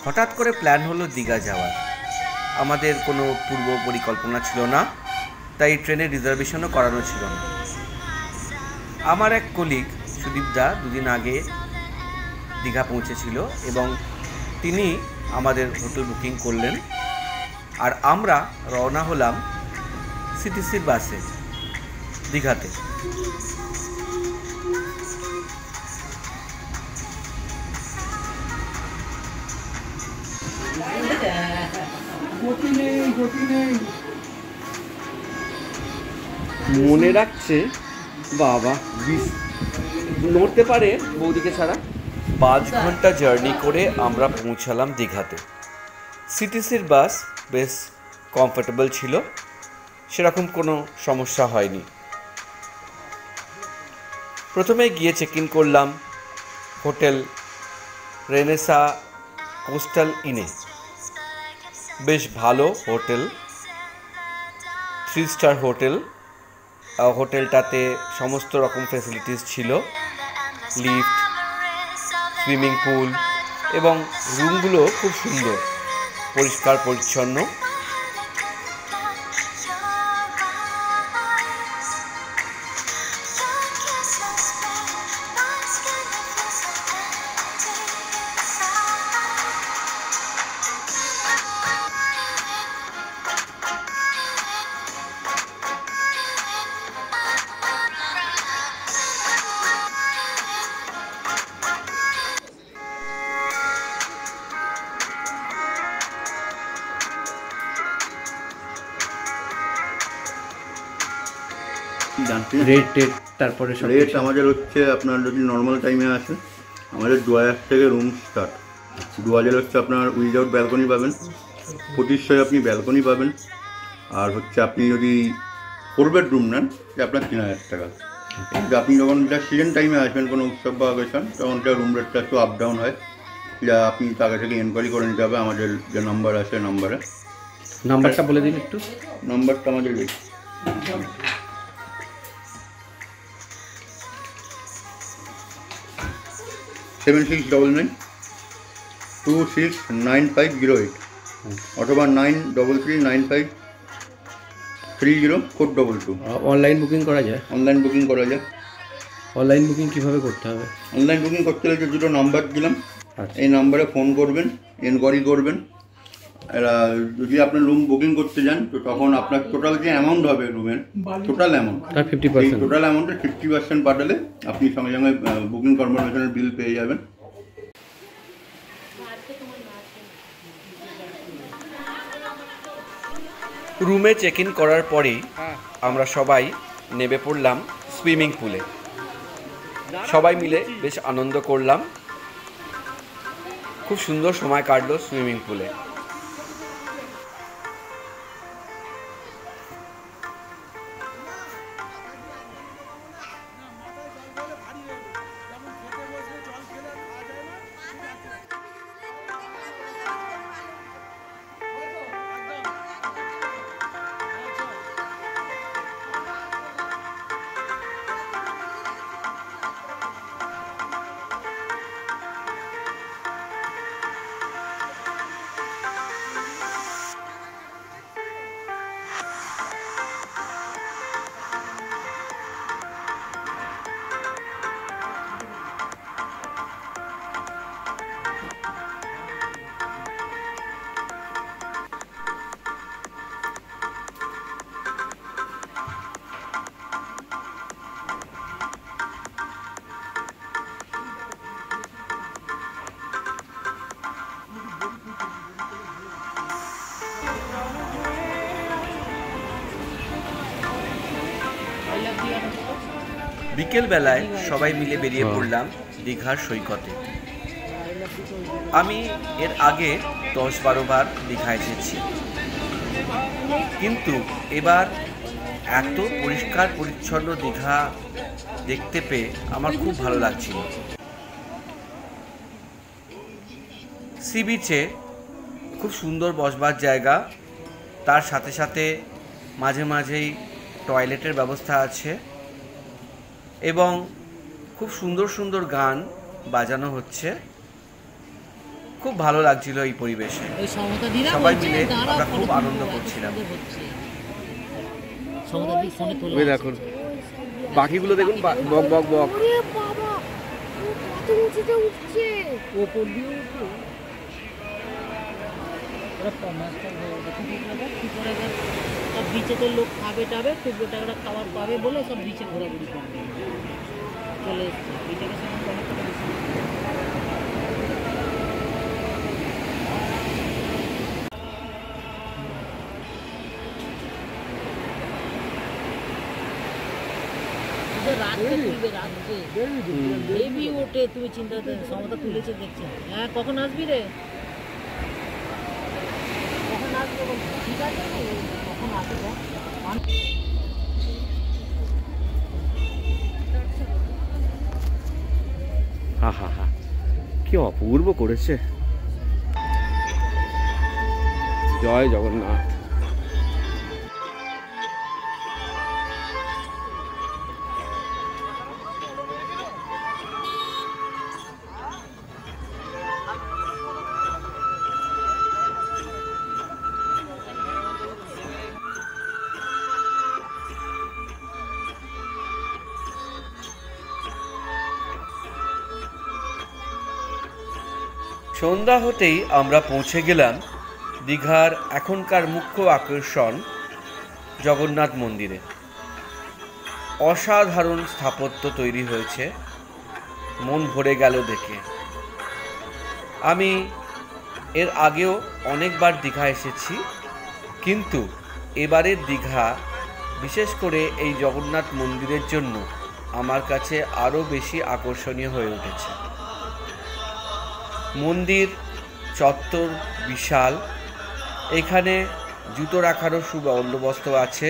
হঠাৎ করে প্ল্যান হলো দীঘা যাওয়ার। আমাদের কোনো পূর্ব পরিকল্পনা ছিল না, তাই ট্রেনের রিজার্ভেশনও করানো ছিল না। আমার এক কলিগ সুদীপদা দুদিন আগে দীঘা পৌঁছেছিল এবং তিনি আমাদের হোটেল বুকিং করলেন, আর আমরা রওনা হলাম সিটিসির বাসে দীঘাতে। মনে রাখছে বাবা, নড়তে পারে বৌদিকে ছাড়া। 5 ঘন্টা জার্নি করে আমরা পৌঁছালাম দীঘাতে। সিটিসির বাস বেশ কমফোর্টেবল ছিল, সেরকম কোনো সমস্যা হয়নি। প্রথমে গিয়ে চেক ইন করলাম হোটেল রেনেসা কোস্টাল ইনে। বেশ ভালো হোটেল, 3 স্টার হোটেল। হোটেলটাতে সমস্ত রকম ফ্যাসিলিটিস ছিল, লিফট, সুইমিং পুল, এবং রুমগুলো খুব সুন্দর, পরিষ্কার পরিচ্ছন্ন। রেট তারপরে রেট আমাদের হচ্ছে, আপনার যদি নর্মাল টাইমে আসেন আমাদের 2000 থেকে রুম স্টার্ট। 2000 হচ্ছে আপনার উইদাউট ব্যালকনি পাবেন, 2500 আপনি ব্যালকনি পাবেন, আর হচ্ছে আপনি যদি 4 বেডরুম নেন আপনার 3000 টাকা। কিন্তু আপনি যখন এটা সিজন টাইমে আসবেন কোনো উৎসব বা অকেশন, তখন এটা রুম রেটটা একটু আপ ডাউন হয়, যা আপনি আগে থেকে এনকোয়ারি করে নিতে হবে। আমাদের যে নাম্বার আছে নাম্বারটা বলে দিন একটু। নাম্বারটা আমাদের 7699269508 অথবা 9339530422। অনলাইন বুকিং করা যায়? অনলাইন বুকিং করা যায়। অনলাইন বুকিং কীভাবে করতে হবে? অনলাইন বুকিং করতে হলে যে দুটো নাম্বার দিলাম, এই নাম্বারে ফোন করবেন, এনকোয়ারি করবেন। যদি আপনার রুম বুকিং করতে যান তো তখন আপনার টোটাল যে অ্যামাউন্ট হবে রুমের টোটাল অ্যামাউন্ট, তার 50%, টোটাল অ্যামাউন্টের 50% পাঠালে আপনি সঙ্গে সঙ্গে বুকিং কনফার্মেশনের বিল পেয়ে যাবেন। রুমে চেক ইন করার পরেই আমরা সবাই নেমে পড়লাম সুইমিং পুলে। সবাই মিলে বেশ আনন্দ করলাম, খুব সুন্দর সময় কাটলো সুইমিং পুলে। বিকেলবেলায় সবাই মিলে বেরিয়ে পড়লাম দীঘার সৈকতে। আমি এর আগে 10-12 বার দীঘা এসেছি, কিন্তু এবার এত পরিষ্কার পরিচ্ছন্ন দীঘা দেখতে পেয়ে আমার খুব ভালো লাগছিল। সি বিচে খুব সুন্দর বসবার জায়গা, তার সাথে সাথে মাঝে মাঝেই টয়লেটের ব্যবস্থা আছে এবং খুব সুন্দর সুন্দর গান বাজানো হচ্ছে। খুব ভালো লাগছিল এই পরিবেশে, সবাই মিলে আমরা খুব আনন্দ করছিলাম। ওই দেখুন পাখিগুলো, দেখুন বক বক বক। সব বিচে তো লোক খাবে টাবে, টুকরো টাকরা খাবার পাবে বলে সব বিচে ঘোরাঘুরি করবে, চলে এসছে বিচের সঙ্গে অনেক কথা বেশি। রাত্রে তুলবে, রাত্রে বেবি ওঠে, তুমি চিন্তা সমতা তুলেছে দেখছি। হ্যাঁ কখন আসবি রে, কখন আসবে ঠিক আছে, কখন আসবে। হা হা হা, কি অপূর্ব করেছে। জয় জগন্নাথ। সন্ধ্যা হতেই আমরা পৌঁছে গেলাম দীঘার এখনকার মুখ্য আকর্ষণ জগন্নাথ মন্দিরে। অসাধারণ স্থাপত্য তৈরি হয়েছে, মন ভরে গেল দেখে। আমি এর আগেও অনেকবার দীঘা এসেছি, কিন্তু এবারের দীঘা বিশেষ করে এই জগন্নাথ মন্দিরের জন্য আমার কাছে আরও বেশি আকর্ষণীয় হয়ে উঠেছে। মন্দির চত্বর বিশাল, এখানে জুতো রাখারও সুবন্দোবস্ত আছে,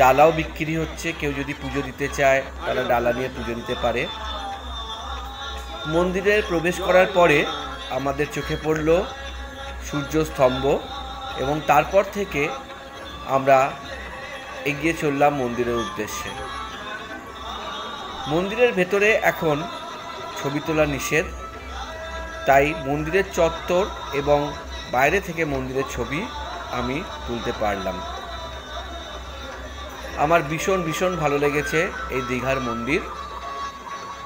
ডালাও বিক্রি হচ্ছে, কেউ যদি পুজো দিতে চায় তারা ডালা নিয়ে পুজো দিতে পারে। মন্দিরে প্রবেশ করার পরে আমাদের চোখে পড়ল সূর্যস্তম্ভ এবং তারপর থেকে আমরা এগিয়ে চললাম মন্দিরের উদ্দেশ্যে। মন্দিরের ভেতরে এখন ছবি তোলা নিষেধ, তাই মন্দিরের চত্বর এবং বাইরে থেকে মন্দিরের ছবি আমি তুলতে পারলাম। আমার ভীষণ ভীষণ ভালো লেগেছে এই দীঘার মন্দির।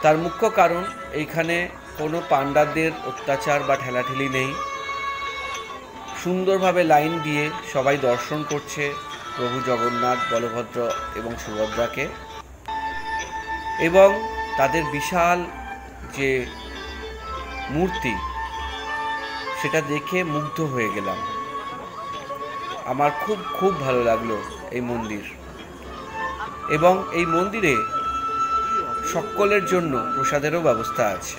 তার মুখ্য কারণ এইখানে কোনো পাণ্ডাদের অত্যাচার বা ঠেলাঠেলি নেই। সুন্দরভাবে লাইন দিয়ে সবাই দর্শন করছে প্রভু জগন্নাথ, বলভদ্র এবং সুভদ্রাকে, এবং তাদের বিশাল যে মূর্তি সেটা দেখে মুগ্ধ হয়ে গেলাম। আমার খুব খুব ভালো লাগলো এই মন্দির। এবং এই মন্দিরে সকলের জন্য প্রসাদেরও ব্যবস্থা আছে।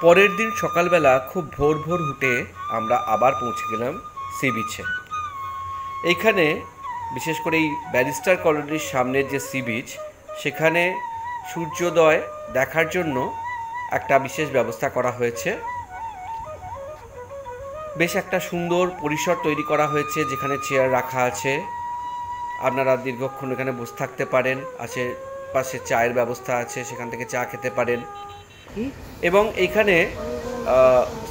পরের দিন সকালবেলা খুব ভোর ভোর উঠে আমরা আবার পৌঁছে গেলাম সি বিচে। এইখানে বিশেষ করে এই ব্যারিস্টার কলোনির সামনের যে সি বিচ, সেখানে সূর্যোদয় দেখার জন্য একটা বিশেষ ব্যবস্থা করা হয়েছে। বেশ একটা সুন্দর পরিসর তৈরি করা হয়েছে, যেখানে চেয়ার রাখা আছে, আপনারা দীর্ঘক্ষণ এখানে বসে থাকতে পারেন। আশেপাশে চায়ের ব্যবস্থা আছে, সেখান থেকে চা খেতে পারেন। এবং এইখানে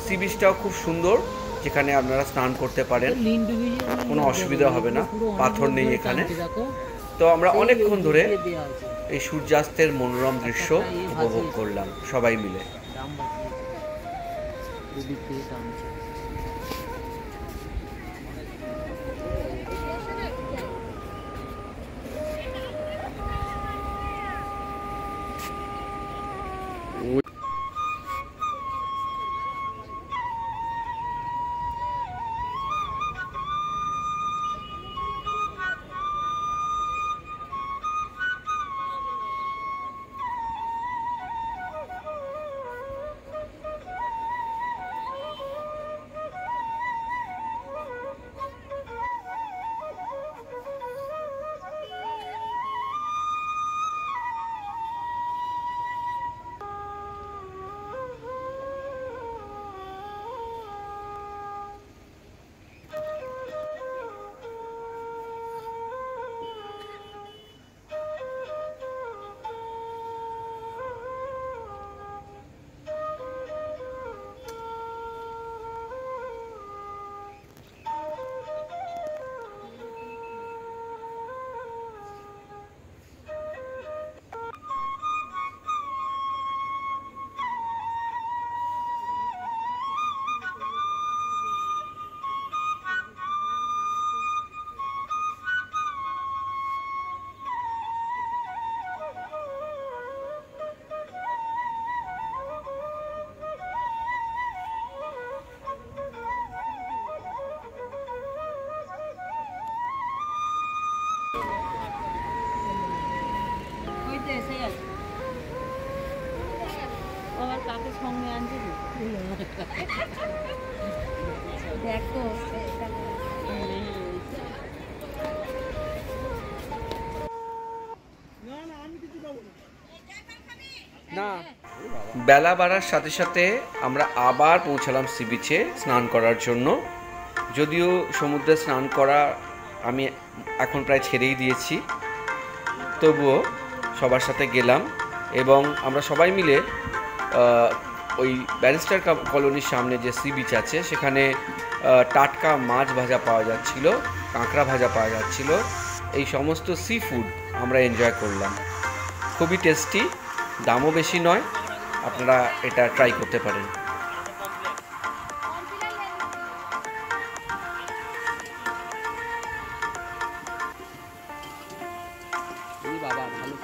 সি বিচটাও খুব সুন্দর, যেখানে আপনারা স্নান করতে পারেন, কোনো অসুবিধা হবে না, পাথর নেই এখানে। তো আমরা অনেকক্ষণ ধরে এই সূর্যাস্তের মনোরম দৃশ্য উপভোগ করলাম সবাই মিলে। কাকে সঙ্গে আনছে দেখো বেলা বাড়ার সাথে সাথে আমরা আবার পৌঁছালাম সি বিচে স্নান করার জন্য। যদিও সমুদ্রে স্নান করা আমি এখন প্রায় ছেড়েই দিয়েছি, তবুও সবার সাথে গেলাম এবং আমরা সবাই মিলে ওই ব্যারিস্টার কলোনির সামনে যে সি বিচ আছে, সেখানে টাটকা মাছ ভাজা পাওয়া যাচ্ছিল, কাঁকড়া ভাজা পাওয়া যাচ্ছিল। এই সমস্ত সি ফুড আমরা এনজয় করলাম। খুবই টেস্টি, দামও বেশি নয়, আপনারা এটা ট্রাই করতে পারেন। বাবা ভালো।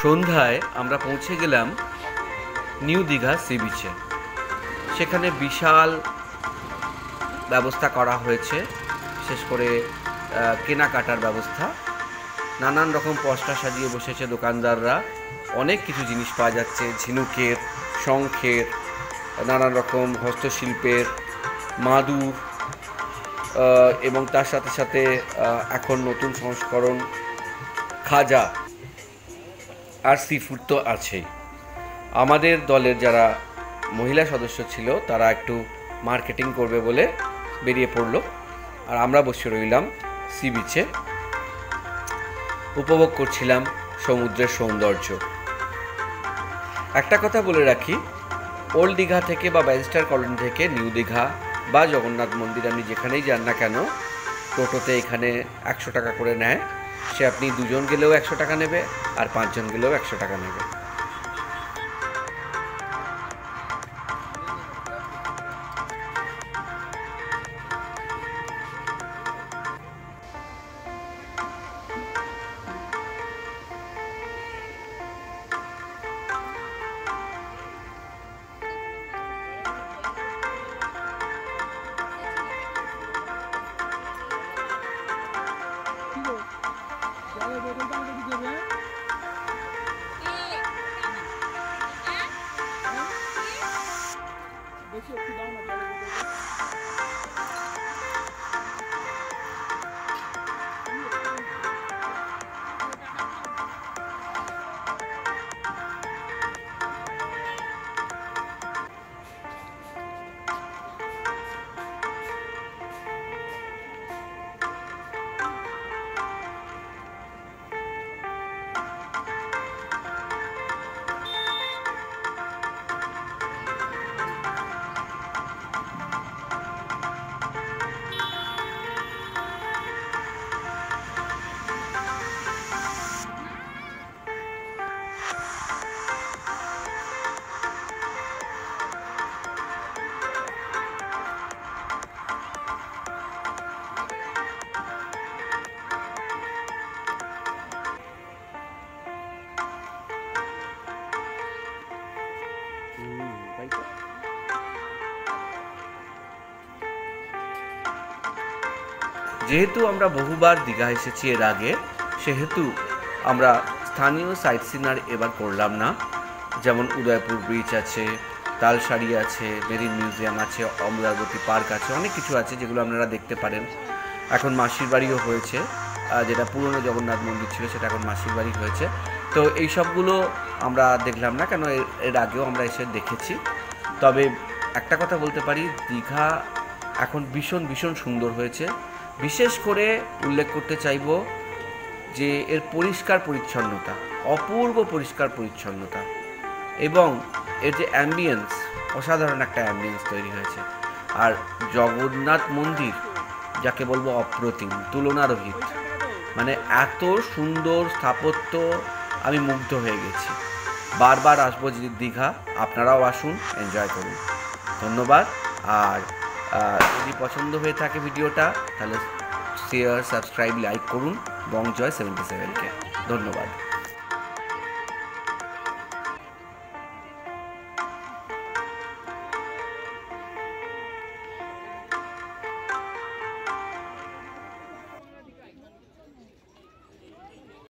সন্ধ্যায় আমরা পৌঁছে গেলাম নিউ দীঘা সি বিচে। সেখানে বিশাল ব্যবস্থা করা হয়েছে, বিশেষ করে কেনাকাটার ব্যবস্থা। নানান রকম পসরা সাজিয়ে বসেছে দোকানদাররা, অনেক কিছু জিনিস পাওয়া যাচ্ছে, ঝিনুকের, শঙ্খের, নানান রকম হস্তশিল্পের, মাদুর, এবং তার সাথে সাথে এখন নতুন সংস্করণ খাজা আর সি ফুড তো আছেই। আমাদের দলের যারা মহিলা সদস্য ছিল তারা একটু মার্কেটিং করবে বলে বেরিয়ে পড়লো, আর আমরা বসে রইলাম সি বিচে, উপভোগ করছিলাম সমুদ্রের সৌন্দর্য। একটা কথা বলে রাখি, ওল্ড দীঘা থেকে বা ব্যারিস্টার কলোনি থেকে নিউ দীঘা বা জগন্নাথ মন্দির আপনি যেখানেই যান না কেন, টোটোতে এখানে 100 টাকা করে নেয়। সে আপনি 2 জন গেলেও 100 টাকা নেবে, আর 5 জন গেলেও 100 টাকা নেবে। যেহেতু আমরা বহুবার দীঘা এসেছি এর আগে, সেহেতু আমরা স্থানীয় সাইট সিনার এবার করলাম না। যেমন উদয়পুর ব্রিজ আছে, তালসারি আছে, মেরিন মিউজিয়াম আছে, অমরাবতী পার্ক আছে, অনেক কিছু আছে যেগুলো আপনারা দেখতে পারেন। এখন মাসির বাড়িও হয়েছে, যেটা পুরনো জগন্নাথ মন্দির ছিল সেটা এখন মাসির বাড়ি হয়েছে। তো এই সবগুলো আমরা দেখলাম না, কেন এর আগেও আমরা এসে দেখেছি। তবে একটা কথা বলতে পারি, দীঘা এখন ভীষণ ভীষণ সুন্দর হয়েছে। বিশেষ করে উল্লেখ করতে চাইব যে এর পরিষ্কার পরিচ্ছন্নতা, অপূর্ব পরিষ্কার পরিচ্ছন্নতা, এবং এর যে অ্যাম্বিয়েন্স, অসাধারণ একটা অ্যাম্বিয়েন্স তৈরি হয়েছে। আর জগন্নাথ মন্দির যাকে বলবো অপ্রতিম, তুলনারহিত, মানে এত সুন্দর স্থাপত্য, আমি মুগ্ধ হয়ে গেছি। বারবার আসবো দীঘা, আপনারাও আসুন, এনজয় করুন। ধন্যবাদ। আর যদি পছন্দ হয়ে থাকে ভিডিওটা, তাহলে শেয়ার, সাবস্ক্রাইব, লাইক করুন বংজয় 77কে। ধন্যবাদ।